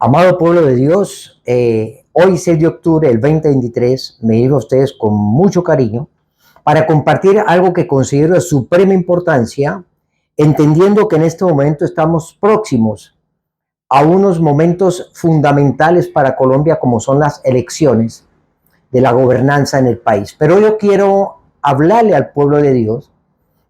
Amado pueblo de Dios, hoy 6 de octubre del 2023 me dirijo a ustedes con mucho cariño para compartir algo que considero de suprema importancia, entendiendo que en este momento estamos próximos a unos momentos fundamentales para Colombia como son las elecciones de la gobernanza en el país. Pero yo quiero hablarle al pueblo de Dios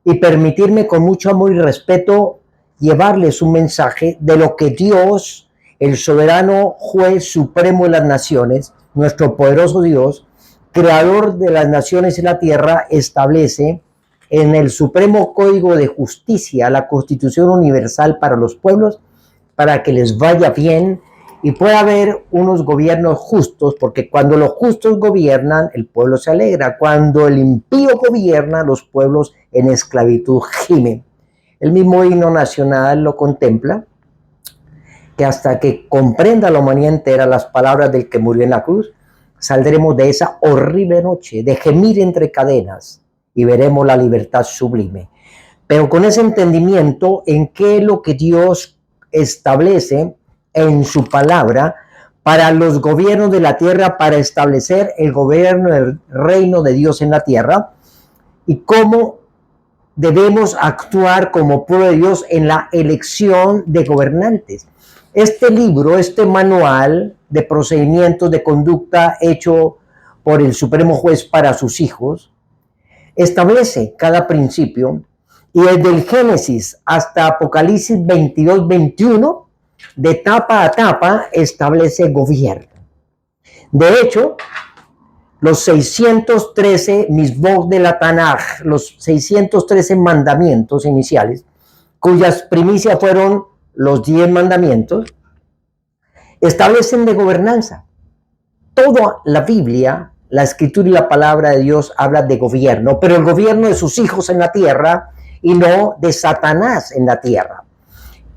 y permitirme con mucho amor y respeto llevarles un mensaje de lo que Dios, el soberano juez supremo de las naciones, nuestro poderoso Dios, creador de las naciones y la tierra, establece en el Supremo Código de Justicia, la Constitución Universal para los pueblos, para que les vaya bien y pueda haber unos gobiernos justos, porque cuando los justos gobiernan, el pueblo se alegra. Cuando el impío gobierna, los pueblos en esclavitud gimen. El mismo himno nacional lo contempla, que hasta que comprenda la humanidad entera las palabras del que murió en la cruz, saldremos de esa horrible noche de gemir entre cadenas y veremos la libertad sublime. Pero con ese entendimiento en qué es lo que Dios establece en su palabra para los gobiernos de la tierra, para establecer el gobierno del reino de Dios en la tierra, y cómo debemos actuar como pueblo de Dios en la elección de gobernantes. Este libro, este manual de procedimientos de conducta hecho por el Supremo Juez para sus hijos, establece cada principio, y desde el Génesis hasta Apocalipsis 22-21, de tapa a tapa, establece gobierno. De hecho, los 613 misbot de la Tanaj, los 613 mandamientos iniciales, cuyas primicias fueron los 10 mandamientos, establecen de gobernanza. Toda la Biblia, la escritura y la palabra de Dios habla de gobierno, pero el gobierno de sus hijos en la tierra y no de Satanás en la tierra.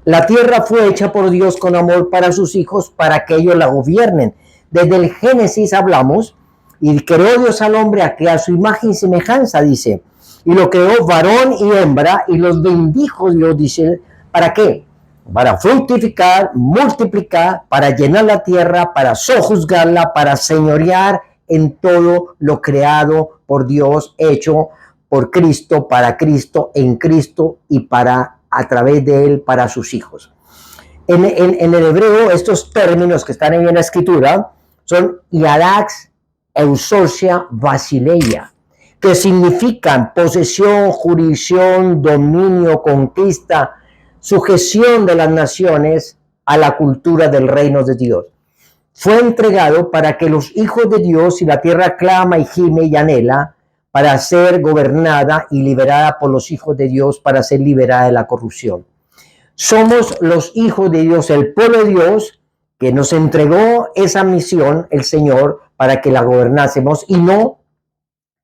La tierra fue hecha por Dios con amor para sus hijos, para que ellos la gobiernen. Desde el Génesis hablamos, y creó Dios al hombre a que a su imagen y semejanza, dice, y lo creó varón y hembra, y los bendijo Dios, dice, ¿para qué? Para fructificar, multiplicar, para llenar la tierra, para sojuzgarla, para señorear en todo lo creado por Dios, hecho por Cristo, para Cristo, en Cristo y para a través de él para sus hijos. En el hebreo, estos términos que están ahí en la escritura son Yarax, Eusocia, Basileia, que significan posesión, jurisdicción, dominio, conquista, sujeción de las naciones a la cultura del reino de Dios. Fue entregado para que los hijos de Dios, y la tierra clama y gime y anhela, para ser gobernada y liberada por los hijos de Dios, para ser liberada de la corrupción. Somos los hijos de Dios, el pueblo de Dios, que nos entregó esa misión, el Señor, para que la gobernásemos, y no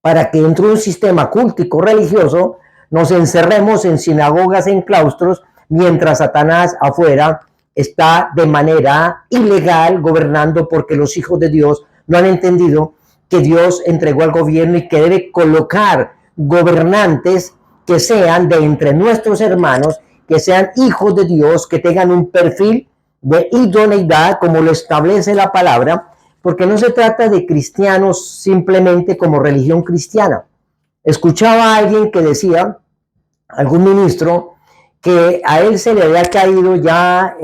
para que dentro de un sistema cultico religioso nos encerremos en sinagogas, en claustros, mientras Satanás afuera está de manera ilegal gobernando, porque los hijos de Dios no han entendido que Dios entregó al gobierno y que debe colocar gobernantes que sean de entre nuestros hermanos, que sean hijos de Dios, que tengan un perfil de idoneidad como lo establece la palabra, porque no se trata de cristianos simplemente como religión cristiana. Escuchaba a alguien que decía, algún ministro, que a él se le había caído ya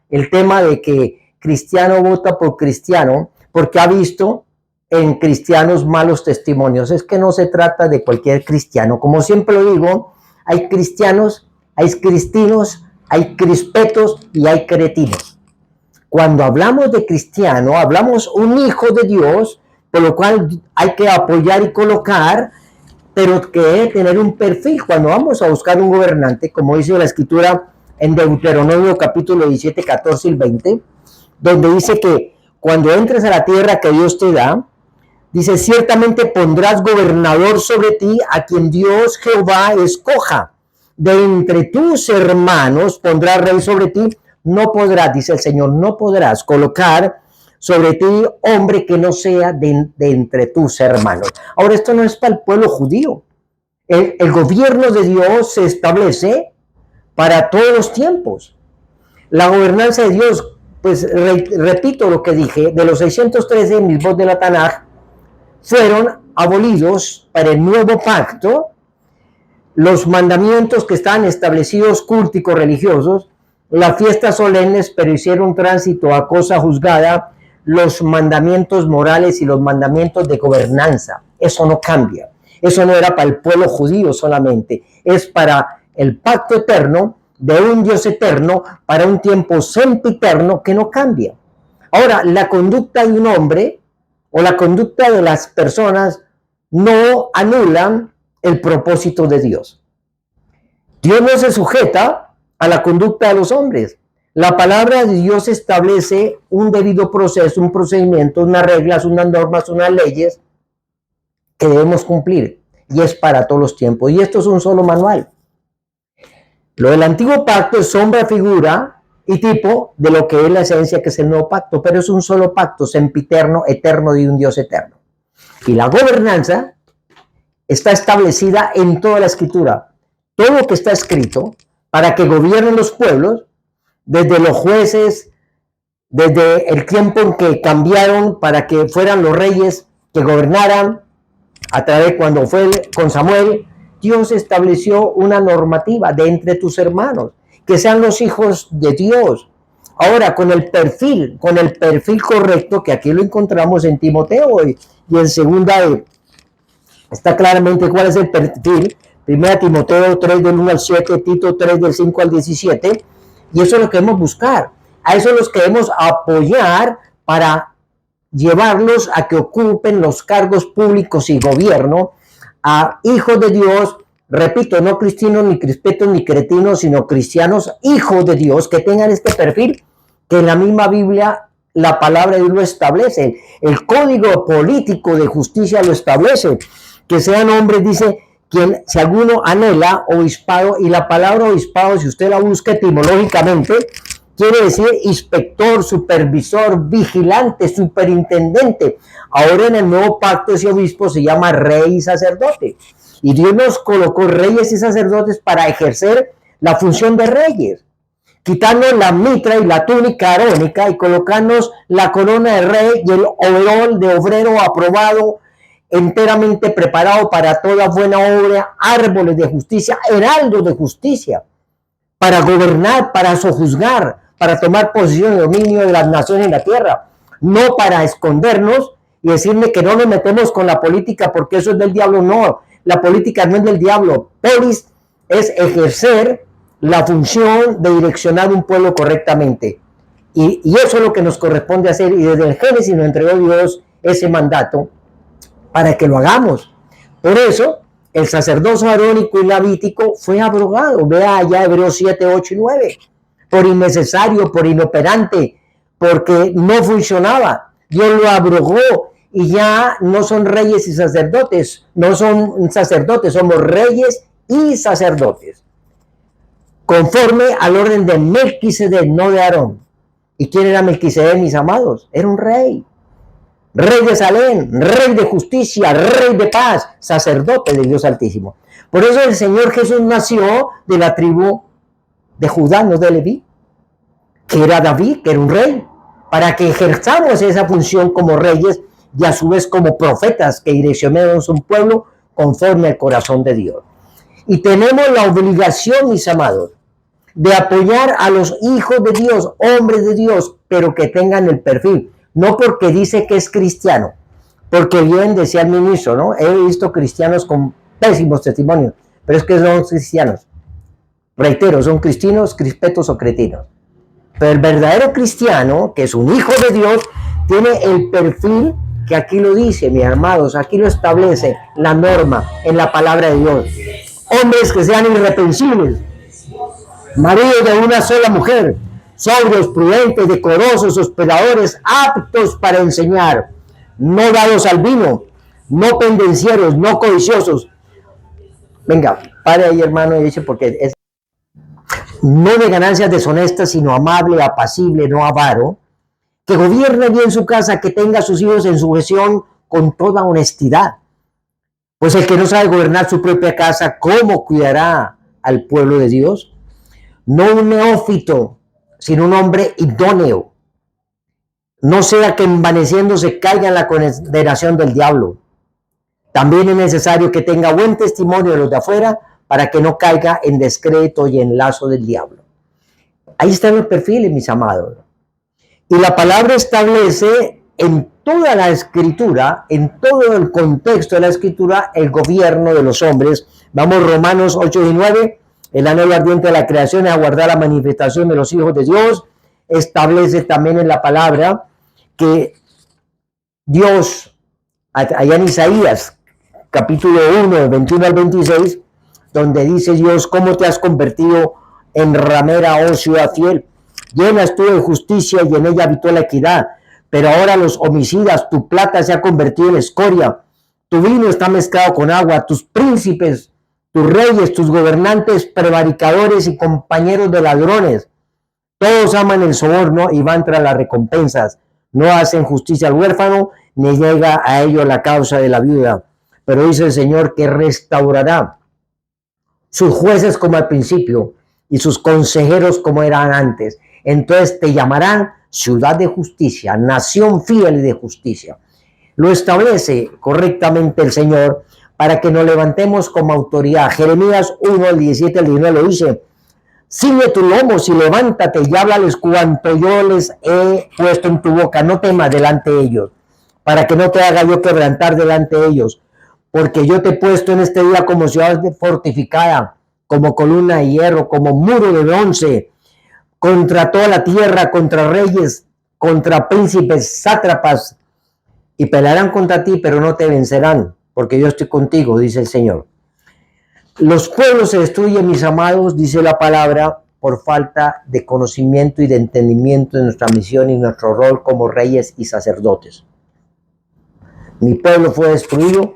el tema de que cristiano vota por cristiano, porque ha visto en cristianos malos testimonios. Es que no se trata de cualquier cristiano. Como siempre lo digo, hay cristianos, hay cristinos, hay crispetos y hay cretinos. Cuando hablamos de cristiano, hablamos un hijo de Dios, por lo cual hay que apoyar y colocar, pero que debe tener un perfil. Cuando vamos a buscar un gobernante, como dice la escritura en Deuteronomio capítulo 17, 14 y 20, donde dice que cuando entres a la tierra que Dios te da, dice, ciertamente pondrás gobernador sobre ti a quien Dios Jehová escoja. De entre tus hermanos pondrá rey sobre ti. No podrás, dice el Señor, no podrás colocar sobre ti hombre que no sea de entre tus hermanos. Ahora, esto no es para el pueblo judío. El gobierno de Dios se establece para todos los tiempos. La gobernanza de Dios pues repito lo que dije, de los 613 mitzvot de la Tanaj, fueron abolidos para el nuevo pacto los mandamientos que estaban establecidos culticos religiosos, las fiestas solemnes, pero hicieron tránsito a cosa juzgada, los mandamientos morales y los mandamientos de gobernanza. Eso no cambia. Eso no era para el pueblo judío solamente, es para el pacto eterno de un Dios eterno para un tiempo sempiterno que no cambia. Ahora, la conducta de un hombre o la conducta de las personas no anulan el propósito de Dios. Dios no se sujeta a la conducta de los hombres. La palabra de Dios establece un debido proceso, un procedimiento, unas reglas, unas normas, unas leyes que debemos cumplir. Y es para todos los tiempos. Y esto es un solo manual. Lo del antiguo pacto es sombra, figura y tipo de lo que es la esencia, que es el nuevo pacto. Pero es un solo pacto, sempiterno, eterno, de un Dios eterno. Y la gobernanza está establecida en toda la escritura. Todo lo que está escrito para que gobiernen los pueblos, desde los jueces, desde el tiempo en que cambiaron para que fueran los reyes que gobernaran, a través de cuando fue con Samuel, Dios estableció una normativa de entre tus hermanos, que sean los hijos de Dios. Ahora, con el perfil correcto, que aquí lo encontramos en Timoteo y en segunda está claramente cuál es el perfil. Primera Timoteo 3 del 1 al 7, Tito 3 del 5 al 17, y eso es lo que debemos buscar. A eso los queremos apoyar para llevarlos a que ocupen los cargos públicos y gobierno, a hijos de Dios, repito, no cristianos, ni crispetos, ni cretinos, sino cristianos, hijos de Dios, que tengan este perfil que en la misma Biblia la palabra de Dios lo establece. El código político de justicia lo establece, que sean hombres, dice, quien, si alguno anhela obispado, y la palabra obispado, si usted la busca etimológicamente, quiere decir inspector, supervisor, vigilante, superintendente. Ahora en el nuevo pacto ese obispo se llama rey y sacerdote. Y Dios nos colocó reyes y sacerdotes para ejercer la función de reyes. Quitarnos la mitra y la túnica arónica y colocarnos la corona de rey y el overol de obrero aprobado, enteramente preparado para toda buena obra, árboles de justicia, heraldos de justicia, para gobernar, para sojuzgar, para tomar posición de dominio de las naciones en la tierra, no para escondernos y decirme que no nos metemos con la política porque eso es del diablo. No, la política no es del diablo. Polis es ejercer la función de direccionar un pueblo correctamente. Y eso es lo que nos corresponde hacer, y desde el Génesis nos entregó Dios ese mandato para que lo hagamos. Por eso, el sacerdocio arónico y levítico fue abrogado. Vea allá Hebreos 7, 8 y 9. Por innecesario, por inoperante, porque no funcionaba. Dios lo abrogó y ya no son reyes y sacerdotes. No son sacerdotes, somos reyes y sacerdotes. Conforme al orden de Melquisedec, no de Aarón. ¿Y quién era Melquisedec, mis amados? Era un rey. Rey de Salem, rey de justicia, rey de paz, sacerdote de Dios Altísimo. Por eso el Señor Jesús nació de la tribu de Judá, no de Leví, que era David, que era un rey, para que ejerzamos esa función como reyes y a su vez como profetas que direccionemos un pueblo conforme al corazón de Dios. Y tenemos la obligación, mis amados, de apoyar a los hijos de Dios, hombres de Dios, pero que tengan el perfil. No porque dice que es cristiano, porque bien decía el ministro, ¿no? He visto cristianos con pésimos testimonios, pero es que son cristianos. Reitero, son cristianos, crispetos o cretinos. Pero el verdadero cristiano, que es un hijo de Dios, tiene el perfil que aquí lo dice, mis amados, aquí lo establece la norma en la palabra de Dios. Hombres que sean irreprensibles, maridos de una sola mujer, sobrios, prudentes, decorosos, hospedadores, aptos para enseñar, no dados al vino, no pendencieros, no codiciosos. Venga, pare ahí, hermano, y dice, porque es no de ganancias deshonestas, sino amable, apacible, no avaro, que gobierne bien su casa, que tenga a sus hijos en sujeción con toda honestidad. Pues el que no sabe gobernar su propia casa, ¿cómo cuidará al pueblo de Dios? No un neófito, sino un hombre idóneo, no sea que envaneciéndose caiga en la condenación del diablo. También es necesario que tenga buen testimonio de los de afuera para que no caiga en descrédito y en lazo del diablo. Ahí están los perfiles, mis amados. Y la palabra establece en toda la escritura, en todo el contexto de la escritura, el gobierno de los hombres. Vamos, Romanos 8 y 9, el anhelo ardiente de la creación es aguardar la manifestación de los hijos de Dios. Establece también en la palabra que Dios, allá en Isaías, capítulo 1, 21 al 26, donde dice Dios, ¿cómo te has convertido en ramera, oh ciudad fiel? Llenas tú de justicia y en ella habitó la equidad. Pero ahora los homicidas, tu plata se ha convertido en escoria. Tu vino está mezclado con agua. Tus príncipes, tus reyes, tus gobernantes, prevaricadores y compañeros de ladrones. Todos aman el soborno y van tras las recompensas. No hacen justicia al huérfano, ni llega a ello la causa de la viuda. Pero dice el Señor que restaurará sus jueces como al principio y sus consejeros como eran antes. Entonces te llamarán ciudad de justicia, nación fiel y de justicia. Lo establece correctamente el Señor para que nos levantemos como autoridad. Jeremías 1, el 17 al 19 lo dice: ciñe tus lomos y levántate y háblales cuanto yo les he puesto en tu boca. No temas delante de ellos, para que no te haga yo quebrantar delante de ellos. Porque yo te he puesto en este día como ciudad fortificada, como columna de hierro, como muro de bronce, contra toda la tierra, contra reyes, contra príncipes, sátrapas, y pelearán contra ti, pero no te vencerán, porque yo estoy contigo, dice el Señor. Los pueblos se destruyen, mis amados, dice la palabra, por falta de conocimiento y de entendimiento de nuestra misión y nuestro rol como reyes y sacerdotes. Mi pueblo fue destruido,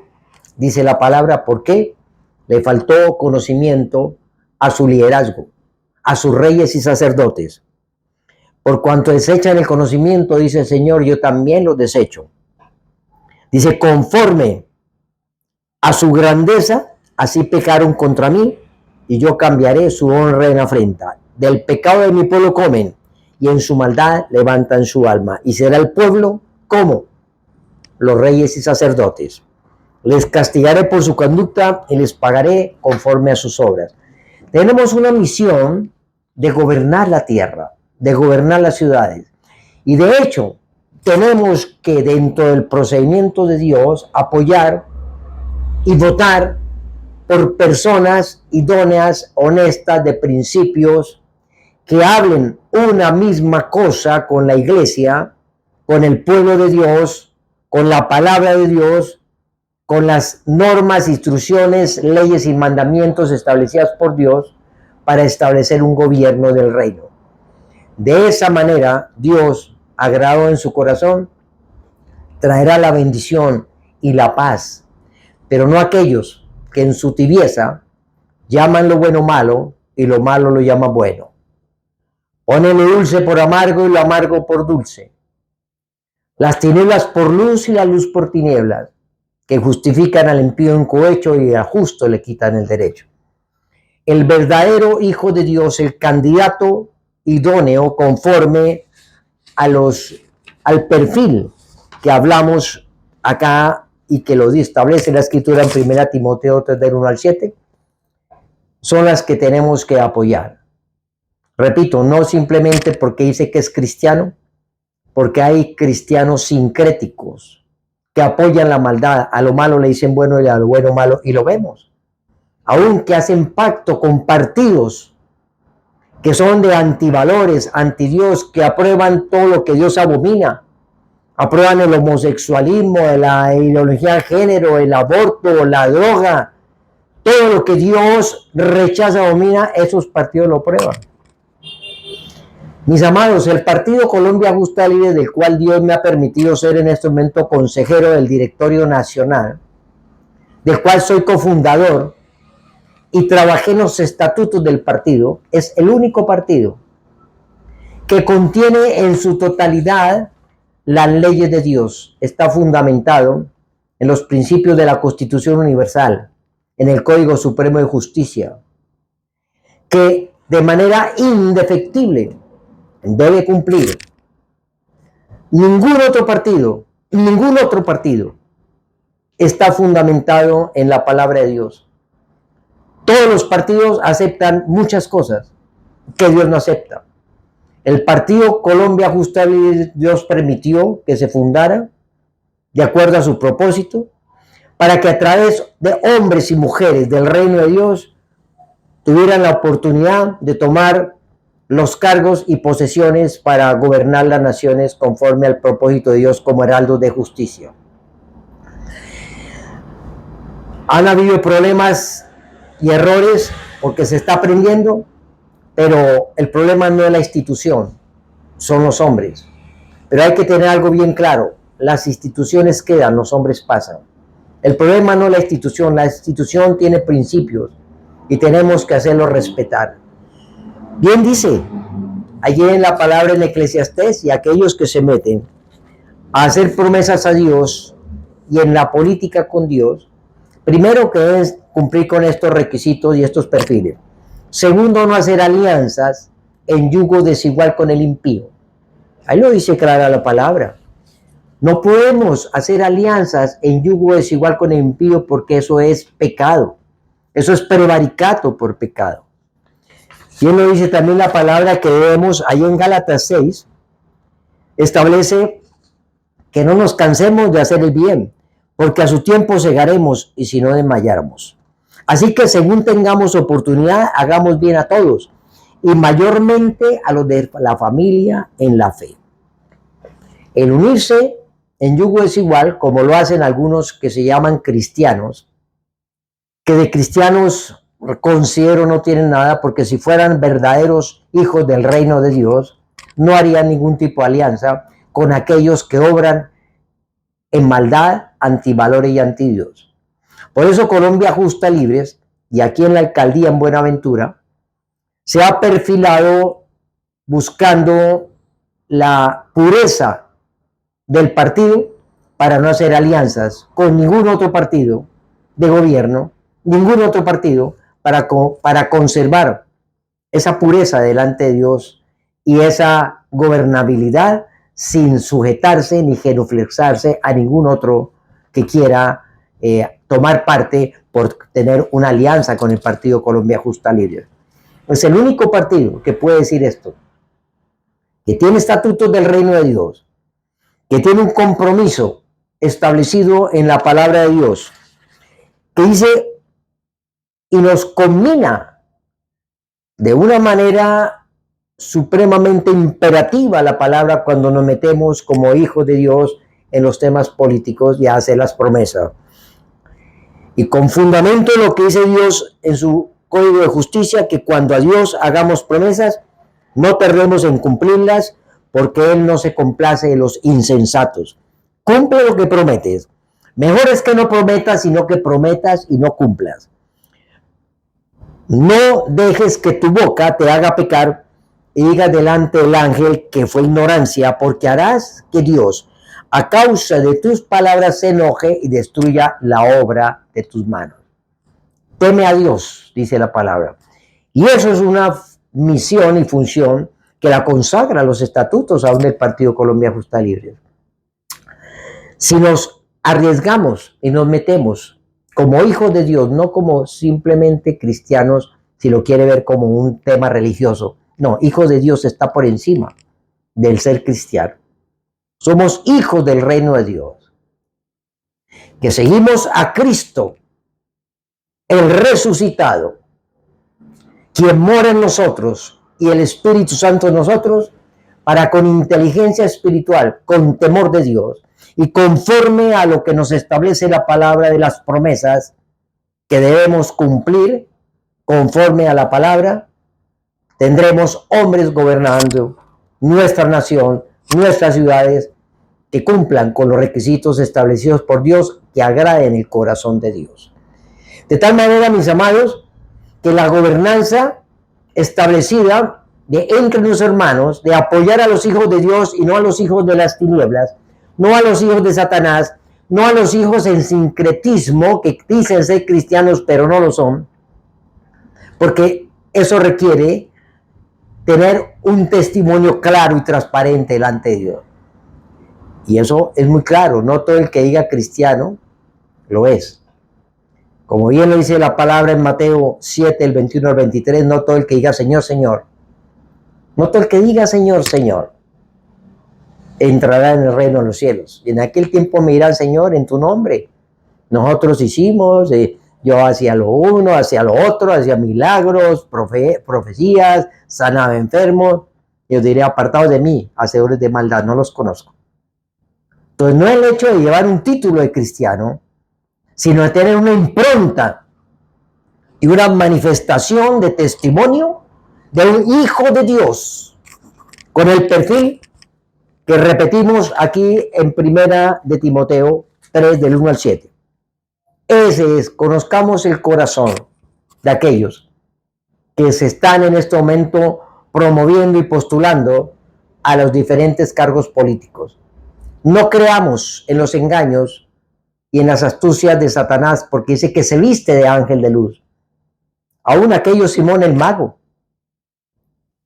dice la palabra, ¿por qué? Le faltó conocimiento a su liderazgo, a sus reyes y sacerdotes. Por cuanto desechan el conocimiento, dice el Señor, yo también los desecho. Dice, conforme a su grandeza, así pecaron contra mí, y yo cambiaré su honra en afrenta. Del pecado de mi pueblo comen, y en su maldad levantan su alma. Y será el pueblo como los reyes y sacerdotes. Les castigaré por su conducta y les pagaré conforme a sus obras. Tenemos una misión de gobernar la tierra, de gobernar las ciudades. Y de hecho, tenemos que dentro del procedimiento de Dios apoyar y votar por personas idóneas, honestas, de principios, que hablen una misma cosa con la iglesia, con el pueblo de Dios, con la palabra de Dios, con las normas, instrucciones, leyes y mandamientos establecidas por Dios para establecer un gobierno del reino. De esa manera, Dios, agradado en su corazón, traerá la bendición y la paz, pero no aquellos que en su tibieza llaman lo bueno malo y lo malo lo llaman bueno. Ponen lo dulce por amargo y lo amargo por dulce. Las tinieblas por luz y la luz por tinieblas, que justifican al impío en cohecho y al justo le quitan el derecho. El verdadero Hijo de Dios, el candidato idóneo conforme al perfil que hablamos acá y que lo establece la Escritura en 1 Timoteo 3, del 1 al 7, son las que tenemos que apoyar. Repito, no simplemente porque dice que es cristiano, porque hay cristianos sincréticos que apoyan la maldad, a lo malo le dicen bueno y a lo bueno malo, y lo vemos. Aún que hacen pacto con partidos que son de antivalores, antidios, que aprueban todo lo que Dios abomina. Aprueban el homosexualismo, la ideología de género, el aborto, la droga. Todo lo que Dios rechaza, abomina, esos partidos lo aprueban. Mis amados, el Partido Colombia Justa Libre, del cual Dios me ha permitido ser en este momento consejero del Directorio Nacional, del cual soy cofundador y trabajé en los estatutos del partido, es el único partido que contiene en su totalidad las leyes de Dios. Está fundamentado en los principios de la Constitución Universal, en el Código Supremo de Justicia, que de manera indefectible debe cumplir Ningún otro partido está fundamentado en la palabra de Dios. Todos los partidos aceptan muchas cosas que Dios no acepta. El partido Colombia Justa Libre, Dios permitió que se fundara de acuerdo a su propósito, para que a través de hombres y mujeres del reino de Dios tuvieran la oportunidad de tomar los cargos y posesiones para gobernar las naciones conforme al propósito de Dios como heraldos de justicia. Han habido problemas y errores porque se está aprendiendo, pero el problema no es la institución, son los hombres. Pero hay que tener algo bien claro, las instituciones quedan, los hombres pasan. El problema no es la institución tiene principios y tenemos que hacerlos respetar. Bien dice allí en la palabra en Eclesiastés, y aquellos que se meten a hacer promesas a Dios y en la política con Dios, primero que es cumplir con estos requisitos y estos perfiles. Segundo, no hacer alianzas en yugo desigual con el impío. Ahí lo dice clara la palabra. No podemos hacer alianzas en yugo desigual con el impío porque eso es pecado. Eso es prevaricato por pecado. Y él lo dice también la palabra que debemos, ahí en Gálatas 6, establece que no nos cansemos de hacer el bien, porque a su tiempo segaremos y si no desmayáramos. Así que según tengamos oportunidad, hagamos bien a todos, y mayormente a los de la familia en la fe. El unirse en yugo desigual, como lo hacen algunos que se llaman cristianos, que de cristianos considero no tienen nada, porque si fueran verdaderos hijos del reino de Dios, no harían ningún tipo de alianza con aquellos que obran en maldad, antivalores y antidios. Por eso Colombia Justa Libres, y aquí en la alcaldía en Buenaventura, se ha perfilado buscando la pureza del partido para no hacer alianzas con ningún otro partido de gobierno, ningún otro partido para conservar esa pureza delante de Dios y esa gobernabilidad sin sujetarse ni genuflexarse a ningún otro que quiera tomar parte por tener una alianza con el partido Colombia Justa Libre. Es el único partido que puede decir esto, que tiene estatutos del reino de Dios, que tiene un compromiso establecido en la palabra de Dios, que dice y nos combina de una manera supremamente imperativa la palabra cuando nos metemos como hijos de Dios en los temas políticos y a hacer las promesas. Y con fundamento en lo que dice Dios en su código de justicia, que cuando a Dios hagamos promesas, no tardemos en cumplirlas, porque Él no se complace de los insensatos. Cumple lo que prometes. Mejor es que no prometas, sino que prometas y no cumplas. No dejes que tu boca te haga pecar y digas delante del ángel que fue ignorancia, porque harás que Dios, a causa de tus palabras, se enoje y destruya la obra de tus manos. Teme a Dios, dice la palabra. Y eso es una misión y función que la consagra los estatutos aún del Partido Colombia Justa Libre. Si nos arriesgamos y nos metemos como hijos de Dios, no como simplemente cristianos, si lo quiere ver como un tema religioso. No, hijos de Dios está por encima del ser cristiano. Somos hijos del reino de Dios, que seguimos a Cristo, el resucitado, quien mora en nosotros y el Espíritu Santo en nosotros, para con inteligencia espiritual, con temor de Dios y conforme a lo que nos establece la palabra de las promesas que debemos cumplir, conforme a la palabra, tendremos hombres gobernando nuestra nación, nuestras ciudades, que cumplan con los requisitos establecidos por Dios, que agraden el corazón de Dios. De tal manera, mis amados, que la gobernanza establecida entre los hermanos, de apoyar a los hijos de Dios y no a los hijos de las tinieblas, no a los hijos de Satanás, no a los hijos en sincretismo que dicen ser cristianos pero no lo son, porque eso requiere tener un testimonio claro y transparente delante de Dios. Y eso es muy claro, no todo el que diga cristiano lo es. Como bien lo dice la palabra en Mateo 7, el 21 al 23, no todo el que diga Señor, Señor, no todo el que diga Señor, Señor, entrará en el reino de los cielos. Y en aquel tiempo me dirán, Señor, en tu nombre, nosotros hicimos, yo hacía lo uno, hacía lo otro, hacía milagros, profecías, sanaba enfermos. Yo diré, apartados de mí, hacedores de maldad, no los conozco. Entonces no es el hecho de llevar un título de cristiano, sino de tener una impronta y una manifestación de testimonio de un hijo de Dios, con el perfil que repetimos aquí en Primera de Timoteo 3, del 1 al 7. Ese es, conozcamos el corazón de aquellos que se están en este momento promoviendo y postulando a los diferentes cargos políticos. No creamos en los engaños y en las astucias de Satanás, porque dice que se viste de ángel de luz. Aún aquellos Simón el mago,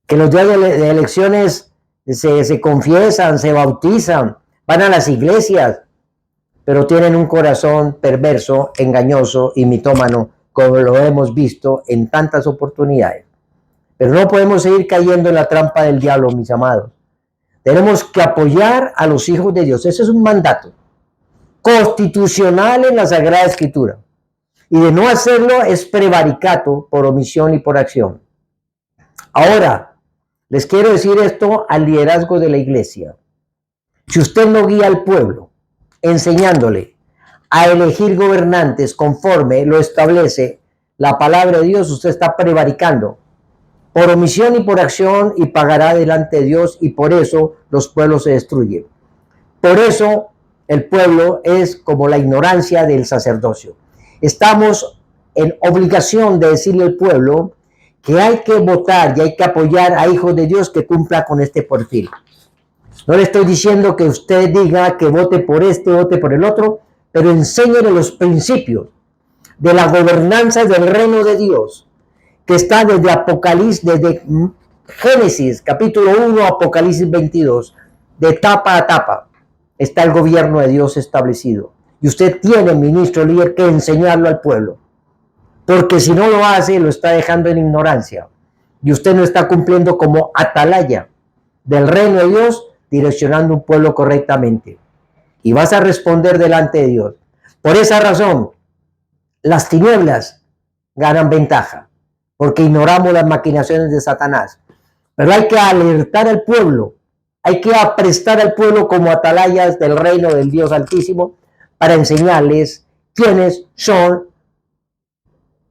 que los días de elecciones se confiesan, se bautizan, van a las iglesias, pero tienen un corazón perverso, engañoso y mitómano, como lo hemos visto en tantas oportunidades. Pero no podemos seguir cayendo en la trampa del diablo, mis amados. Tenemos que apoyar a los hijos de Dios. Ese es un mandato constitucional en la Sagrada Escritura. Y de no hacerlo es prevaricato por omisión y por acción. Ahora, les quiero decir esto al liderazgo de la iglesia. Si usted no guía al pueblo, enseñándole a elegir gobernantes conforme lo establece la palabra de Dios, usted está prevaricando por omisión y por acción y pagará delante de Dios, y por eso los pueblos se destruyen. Por eso el pueblo es como la ignorancia del sacerdocio. Estamos en obligación de decirle al pueblo que hay que votar y hay que apoyar a hijos de Dios que cumplan con este perfil. No le estoy diciendo que usted diga que vote por este, vote por el otro, pero enséñele los principios de la gobernanza del reino de Dios, que está desde Apocalipsis, desde Génesis capítulo 1, Apocalipsis 22, de etapa a etapa está el gobierno de Dios establecido. Y usted tiene, ministro líder, que enseñarlo al pueblo, porque si no lo hace, lo está dejando en ignorancia. Y usted no está cumpliendo como atalaya del reino de Dios, direccionando un pueblo correctamente. Y vas a responder delante de Dios. Por esa razón, las tinieblas ganan ventaja, porque ignoramos las maquinaciones de Satanás. Pero hay que alertar al pueblo, hay que aprestar al pueblo como atalayas del reino del Dios Altísimo para enseñarles quiénes son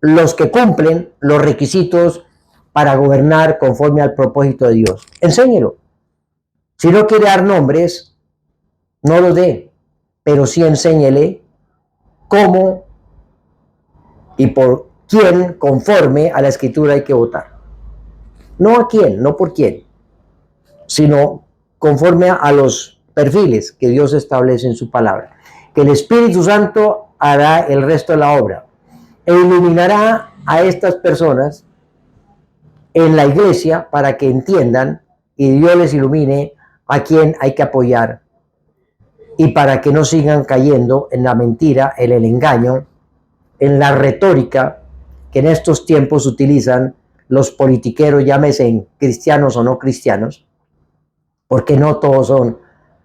los que cumplen los requisitos para gobernar conforme al propósito de Dios. Enséñelo. Si no quiere dar nombres, no los dé, pero sí enséñele cómo y por quién conforme a la Escritura hay que votar. No a quién, no por quién, sino conforme a los perfiles que Dios establece en su palabra. Que el Espíritu Santo hará el resto de la obra e iluminará a estas personas en la iglesia para que entiendan y Dios les ilumine a quién hay que apoyar y para que no sigan cayendo en la mentira, en el engaño, en la retórica que en estos tiempos utilizan los politiqueros, llámese cristianos o no cristianos, porque no todos son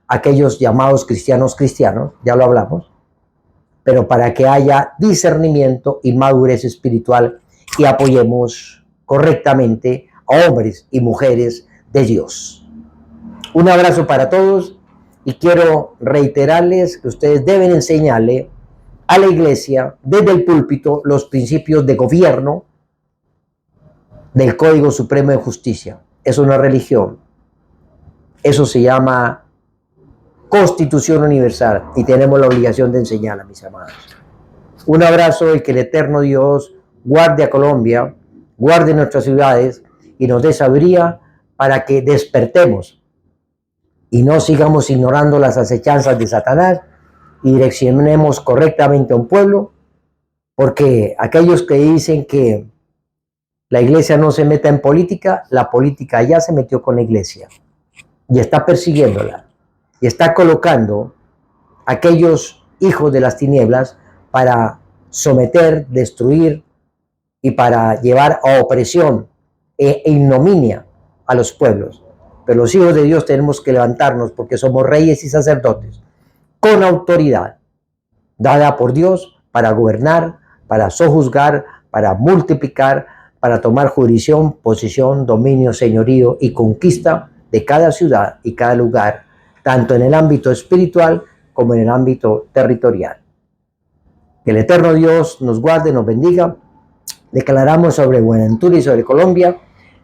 aquellos llamados cristianos, ya lo hablamos, pero para que haya discernimiento y madurez espiritual y apoyemos correctamente a hombres y mujeres de Dios. Un abrazo para todos y quiero reiterarles que ustedes deben enseñarle a la iglesia desde el púlpito los principios de gobierno del Código Supremo de Justicia. Es una religión. Eso se llama Constitución Universal y tenemos la obligación de enseñarla, mis amados. Un abrazo y que el eterno Dios guarde a Colombia, guarde nuestras ciudades y nos dé sabiduría para que despertemos y no sigamos ignorando las acechanzas de Satanás y direccionemos correctamente a un pueblo, porque aquellos que dicen que la iglesia no se meta en política, la política ya se metió con la iglesia y está persiguiéndola. y está colocando a aquellos hijos de las tinieblas para someter, destruir y para llevar a opresión e ignominia a los pueblos. Pero los hijos de Dios tenemos que levantarnos porque somos reyes y sacerdotes con autoridad dada por Dios para gobernar, para sojuzgar, para multiplicar, para tomar jurisdicción, posición, dominio, señorío y conquista de cada ciudad y cada lugar, tanto en el ámbito espiritual como en el ámbito territorial. Que el eterno Dios nos guarde, nos bendiga. Declaramos sobre Buenaventura y sobre Colombia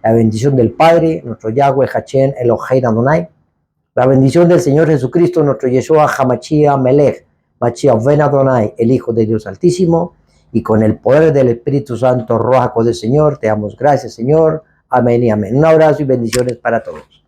la bendición del Padre, nuestro Yahweh Hachén Elohei Adonai, la bendición del Señor Jesucristo, nuestro Yeshua Hamashia Melech, Mashiach Ben Adonai, el Hijo de Dios Altísimo, y con el poder del Espíritu Santo, Ruach del Señor, te damos gracias, Señor. Amén y amén. Un abrazo y bendiciones para todos.